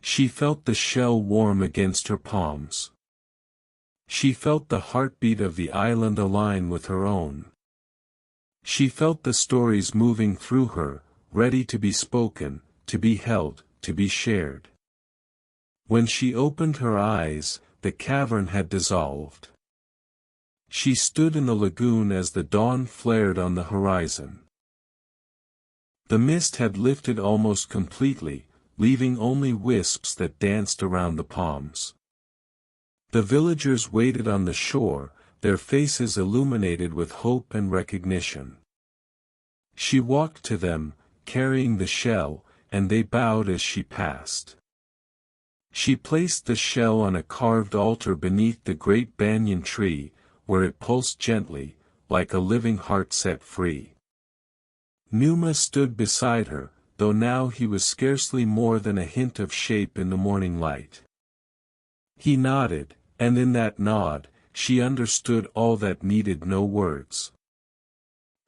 She felt the shell warm against her palms. She felt the heartbeat of the island align with her own. She felt the stories moving through her, ready to be spoken, to be held, to be shared. When she opened her eyes, the cavern had dissolved. She stood in the lagoon as the dawn flared on the horizon. The mist had lifted almost completely, leaving only wisps that danced around the palms. The villagers waited on the shore, their faces illuminated with hope and recognition. She walked to them, carrying the shell, and they bowed as she passed. She placed the shell on a carved altar beneath the great banyan tree, where it pulsed gently, like a living heart set free. Numa stood beside her, though now he was scarcely more than a hint of shape in the morning light. He nodded, and in that nod, she understood all that needed no words.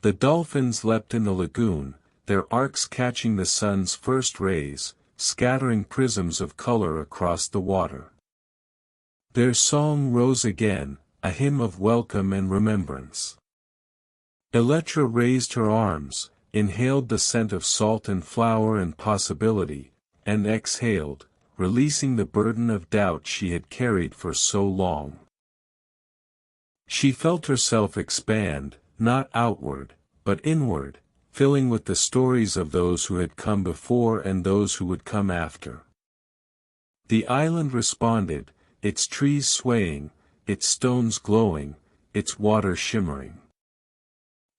The dolphins leapt in the lagoon, their arcs catching the sun's first rays, scattering prisms of color across the water. Their song rose again, a hymn of welcome and remembrance. Elettra raised her arms, inhaled the scent of salt and flower and possibility, and exhaled, releasing the burden of doubt she had carried for so long. She felt herself expand, not outward, but inward, filling with the stories of those who had come before and those who would come after. The island responded, its trees swaying, its stones glowing, its water shimmering.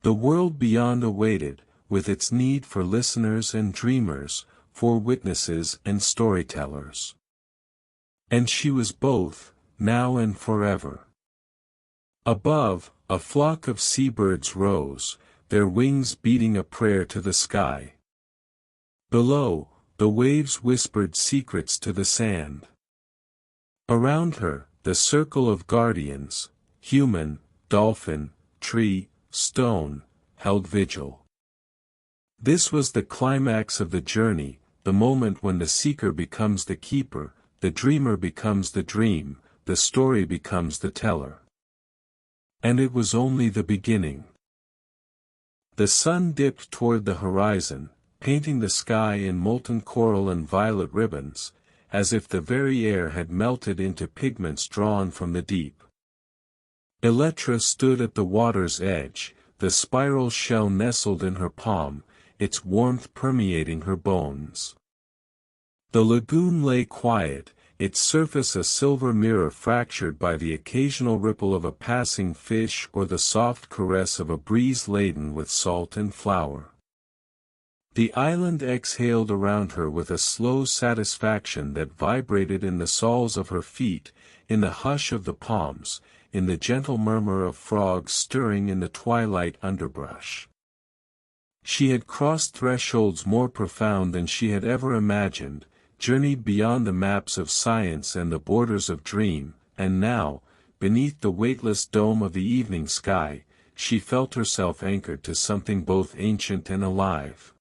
The world beyond awaited, with its need for listeners and dreamers, for witnesses and storytellers. And she was both, now and forever. Above, a flock of seabirds rose, their wings beating a prayer to the sky. Below, the waves whispered secrets to the sand. Around her, the circle of guardians, human, dolphin, tree, stone, held vigil. This was the climax of the journey, the moment when the seeker becomes the keeper, the dreamer becomes the dream, the story becomes the teller. And it was only the beginning. The sun dipped toward the horizon, painting the sky in molten coral and violet ribbons, as if the very air had melted into pigments drawn from the deep. Elettra stood at the water's edge, the spiral shell nestled in her palm, its warmth permeating her bones. The lagoon lay quiet, its surface a silver mirror fractured by the occasional ripple of a passing fish or the soft caress of a breeze laden with salt and flower. The island exhaled around her with a slow satisfaction that vibrated in the soles of her feet, in the hush of the palms, in the gentle murmur of frogs stirring in the twilight underbrush. She had crossed thresholds more profound than she had ever imagined, journeyed beyond the maps of science and the borders of dream, and now, beneath the weightless dome of the evening sky, she felt herself anchored to something both ancient and alive.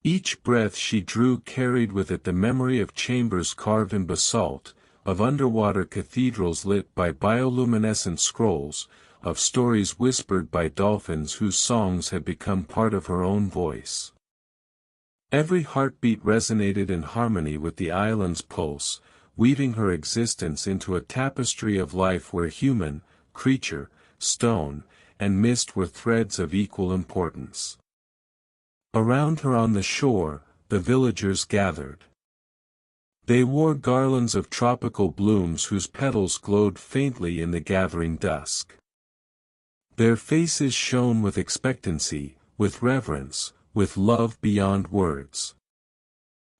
Each breath she drew carried with it the memory of chambers carved in basalt, of underwater cathedrals lit by bioluminescent scrolls, of stories whispered by dolphins whose songs had become part of her own voice. Every heartbeat resonated in harmony with the island's pulse, weaving her existence into a tapestry of life where human, creature, stone, and mist were threads of equal importance. Around her on the shore, the villagers gathered. They wore garlands of tropical blooms whose petals glowed faintly in the gathering dusk. Their faces shone with expectancy, with reverence, with love beyond words.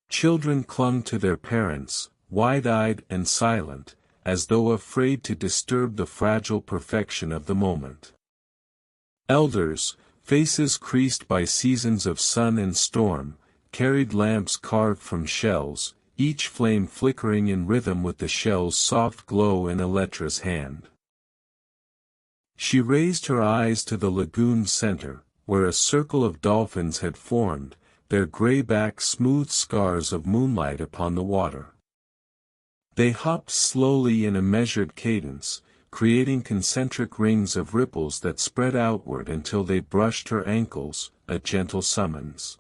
Children clung to their parents, wide-eyed and silent, as though afraid to disturb the fragile perfection of the moment. Elders, faces creased by seasons of sun and storm, carried lamps carved from shells, each flame flickering in rhythm with the shell's soft glow in Elettra's hand. She raised her eyes to the lagoon's center, where a circle of dolphins had formed, their gray backs smooth scars of moonlight upon the water. They hopped slowly in a measured cadence, creating concentric rings of ripples that spread outward until they brushed her ankles, a gentle summons.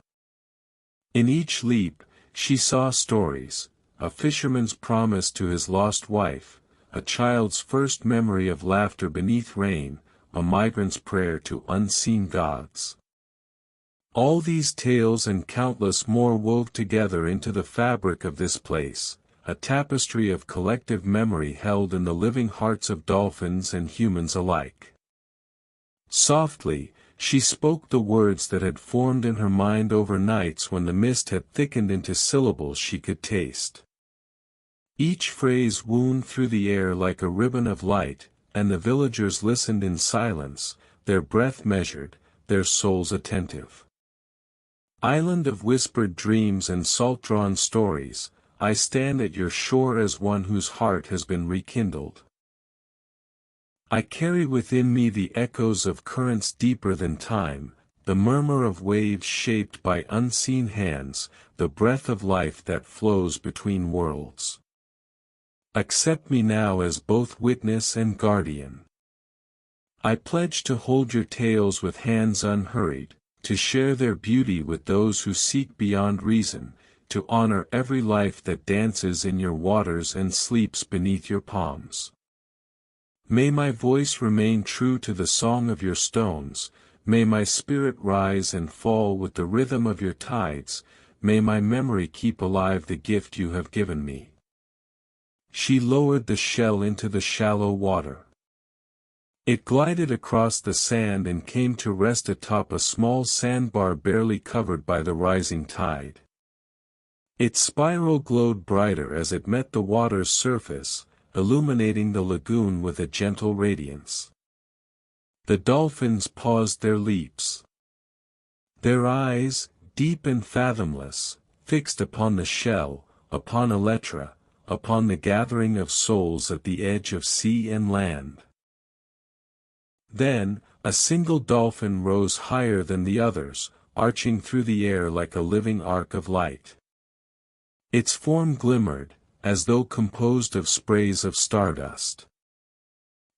In each leap, she saw stories, a fisherman's promise to his lost wife, a child's first memory of laughter beneath rain, a migrant's prayer to unseen gods. All these tales and countless more wove together into the fabric of this place, a tapestry of collective memory held in the living hearts of dolphins and humans alike. Softly, she spoke the words that had formed in her mind over nights when the mist had thickened into syllables she could taste. Each phrase wound through the air like a ribbon of light, and the villagers listened in silence, their breath measured, their souls attentive. Island of whispered dreams and salt-drawn stories, I stand at your shore as one whose heart has been rekindled. I carry within me the echoes of currents deeper than time, the murmur of waves shaped by unseen hands, the breath of life that flows between worlds. Accept me now as both witness and guardian. I pledge to hold your tales with hands unhurried, to share their beauty with those who seek beyond reason, to honor every life that dances in your waters and sleeps beneath your palms. May my voice remain true to the song of your stones, may my spirit rise and fall with the rhythm of your tides, may my memory keep alive the gift you have given me. She lowered the shell into the shallow water. It glided across the sand and came to rest atop a small sandbar barely covered by the rising tide. Its spiral glowed brighter as it met the water's surface, illuminating the lagoon with a gentle radiance. The dolphins paused their leaps. Their eyes, deep and fathomless, fixed upon the shell, upon Elettra, upon the gathering of souls at the edge of sea and land. Then, a single dolphin rose higher than the others, arching through the air like a living arc of light. Its form glimmered, as though composed of sprays of stardust.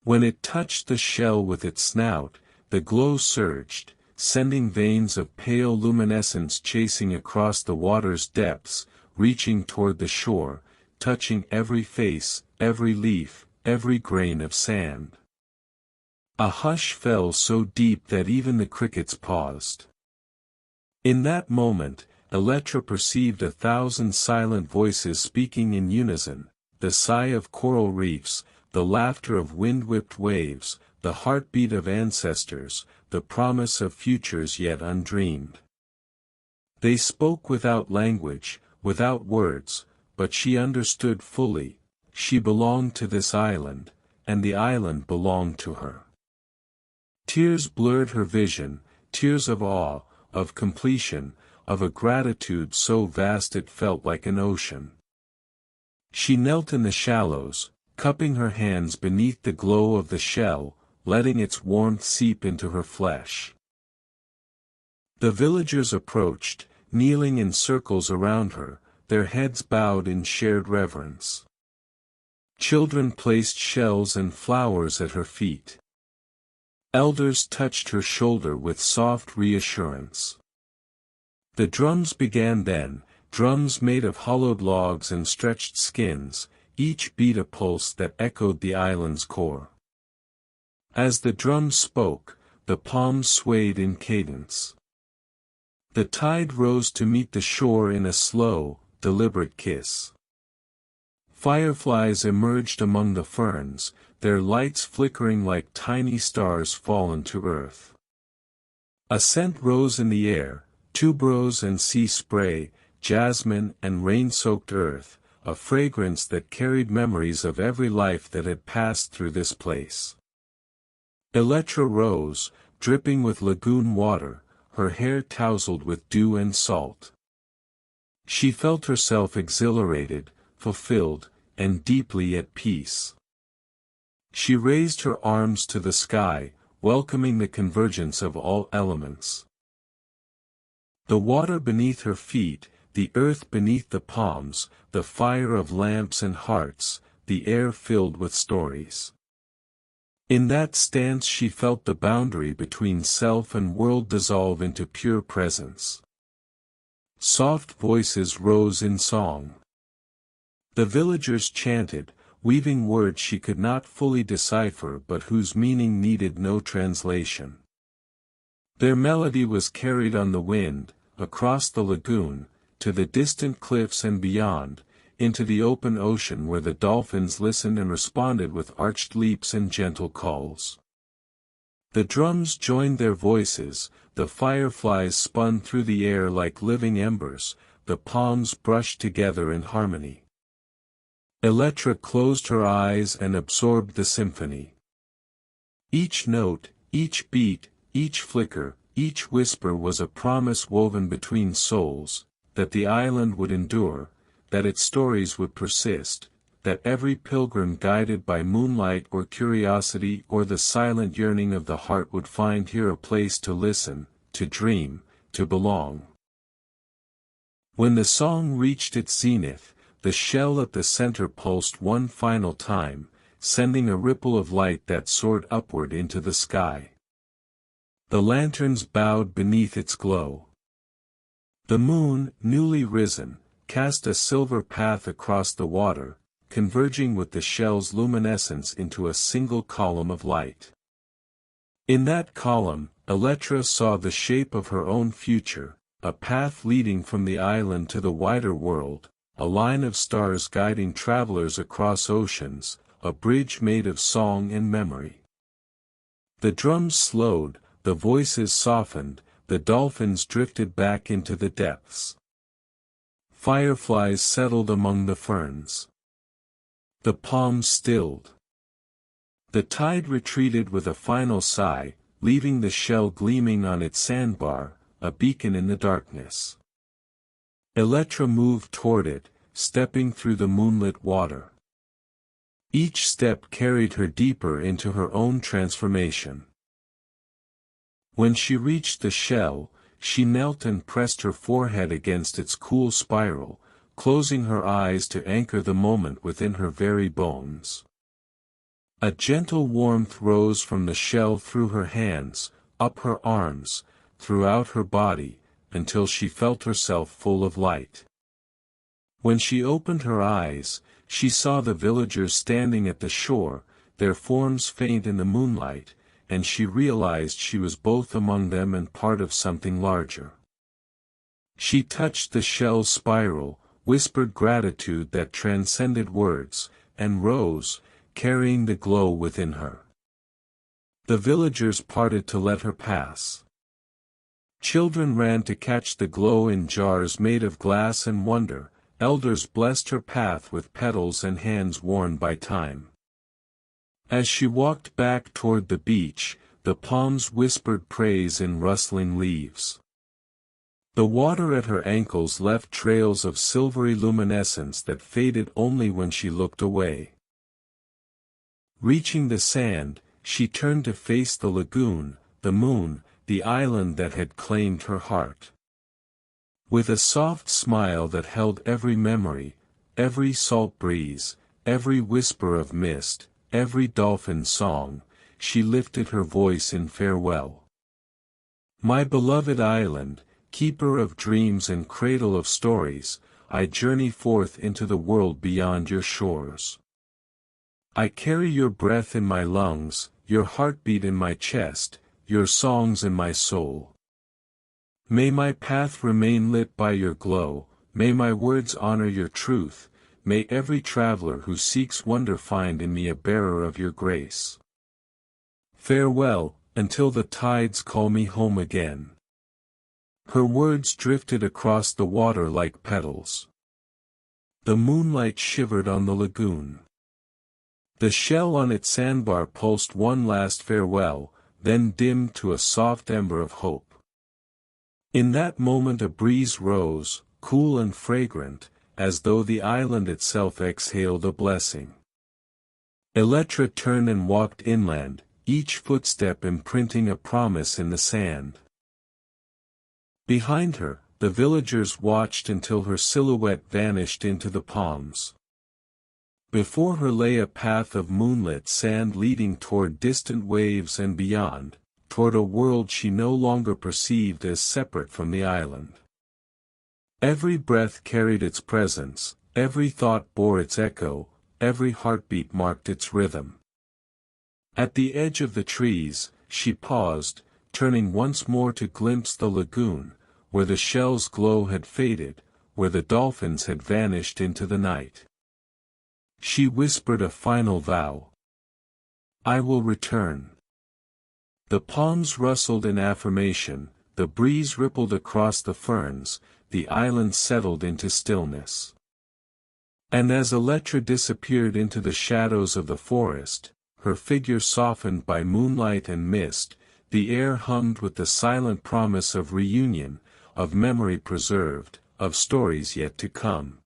When it touched the shell with its snout, the glow surged, sending veins of pale luminescence chasing across the water's depths, reaching toward the shore, touching every face, every leaf, every grain of sand. A hush fell so deep that even the crickets paused. In that moment, Elettra perceived 1,000 silent voices speaking in unison, the sigh of coral reefs, the laughter of wind-whipped waves, the heartbeat of ancestors, the promise of futures yet undreamed. They spoke without language, without words, but she understood fully. She belonged to this island, and the island belonged to her. Tears blurred her vision, tears of awe, of completion, of a gratitude so vast it felt like an ocean. She knelt in the shallows, cupping her hands beneath the glow of the shell, letting its warmth seep into her flesh. The villagers approached, kneeling in circles around her, their heads bowed in shared reverence. Children placed shells and flowers at her feet. Elders touched her shoulder with soft reassurance. The drums began then, drums made of hollowed logs and stretched skins, each beat a pulse that echoed the island's core. As the drums spoke, the palms swayed in cadence. The tide rose to meet the shore in a slow, deliberate kiss. Fireflies emerged among the ferns, their lights flickering like tiny stars fallen to earth. A scent rose in the air, tuberose and sea spray, jasmine and rain-soaked earth, a fragrance that carried memories of every life that had passed through this place. Elettra rose, dripping with lagoon water, her hair tousled with dew and salt. She felt herself exhilarated, fulfilled, and deeply at peace. She raised her arms to the sky, welcoming the convergence of all elements. The water beneath her feet, the earth beneath the palms, the fire of lamps and hearts, the air filled with stories. In that stance she felt the boundary between self and world dissolve into pure presence. Soft voices rose in song. The villagers chanted, weaving words she could not fully decipher but whose meaning needed no translation. Their melody was carried on the wind, across the lagoon, to the distant cliffs and beyond, into the open ocean where the dolphins listened and responded with arched leaps and gentle calls. The drums joined their voices, the fireflies spun through the air like living embers, the palms brushed together in harmony. Elettra closed her eyes and absorbed the symphony. Each note, each beat, each flicker, each whisper was a promise woven between souls, that the island would endure, that its stories would persist, that every pilgrim guided by moonlight or curiosity or the silent yearning of the heart would find here a place to listen, to dream, to belong. When the song reached its zenith, the shell at the center pulsed one final time, sending a ripple of light that soared upward into the sky. The lanterns bowed beneath its glow. The moon, newly risen, cast a silver path across the water, converging with the shell's luminescence into a single column of light. In that column, Elettra saw the shape of her own future, a path leading from the island to the wider world, a line of stars guiding travelers across oceans, a bridge made of song and memory. The drums slowed, the voices softened, the dolphins drifted back into the depths. Fireflies settled among the ferns. The palms stilled. The tide retreated with a final sigh, leaving the shell gleaming on its sandbar, a beacon in the darkness. Elettra moved toward it, stepping through the moonlit water. Each step carried her deeper into her own transformation. When she reached the shell, she knelt and pressed her forehead against its cool spiral, closing her eyes to anchor the moment within her very bones. A gentle warmth rose from the shell through her hands, up her arms, throughout her body, until she felt herself full of light. When she opened her eyes, she saw the villagers standing at the shore, their forms faint in the moonlight, and she realized she was both among them and part of something larger. She touched the shell's spiral, whispered gratitude that transcended words, and rose, carrying the glow within her. The villagers parted to let her pass. Children ran to catch the glow in jars made of glass and wonder, elders blessed her path with petals and hands worn by time. As she walked back toward the beach, the palms whispered praise in rustling leaves. The water at her ankles left trails of silvery luminescence that faded only when she looked away. Reaching the sand, she turned to face the lagoon, the moon, the island that had claimed her heart. With a soft smile that held every memory, every salt breeze, every whisper of mist, every dolphin song, she lifted her voice in farewell. My beloved island, keeper of dreams and cradle of stories, I journey forth into the world beyond your shores. I carry your breath in my lungs, your heartbeat in my chest, your songs in my soul. May my path remain lit by your glow, may my words honor your truth, may every traveler who seeks wonder find in me a bearer of your grace. Farewell, until the tides call me home again. Her words drifted across the water like petals. The moonlight shivered on the lagoon. The shell on its sandbar pulsed one last farewell, then dimmed to a soft ember of hope. In that moment a breeze rose, cool and fragrant, as though the island itself exhaled a blessing. Elettra turned and walked inland, each footstep imprinting a promise in the sand. Behind her, the villagers watched until her silhouette vanished into the palms. Before her lay a path of moonlit sand leading toward distant waves and beyond, toward a world she no longer perceived as separate from the island. Every breath carried its presence, every thought bore its echo, every heartbeat marked its rhythm. At the edge of the trees, she paused, turning once more to glimpse the lagoon, where the shell's glow had faded, where the dolphins had vanished into the night. She whispered a final vow. I will return. The palms rustled in affirmation, the breeze rippled across the ferns, the island settled into stillness. And as Elettra disappeared into the shadows of the forest, her figure softened by moonlight and mist, the air hummed with the silent promise of reunion, of memory preserved, of stories yet to come.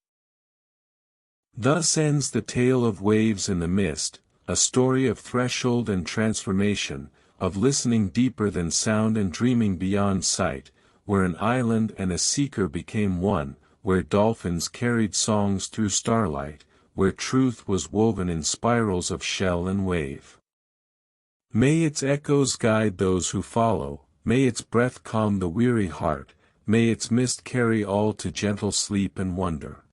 Thus ends the tale of waves in the mist, a story of threshold and transformation, of listening deeper than sound and dreaming beyond sight, where an island and a seeker became one, where dolphins carried songs through starlight, where truth was woven in spirals of shell and wave. May its echoes guide those who follow, may its breath calm the weary heart, may its mist carry all to gentle sleep and wonder.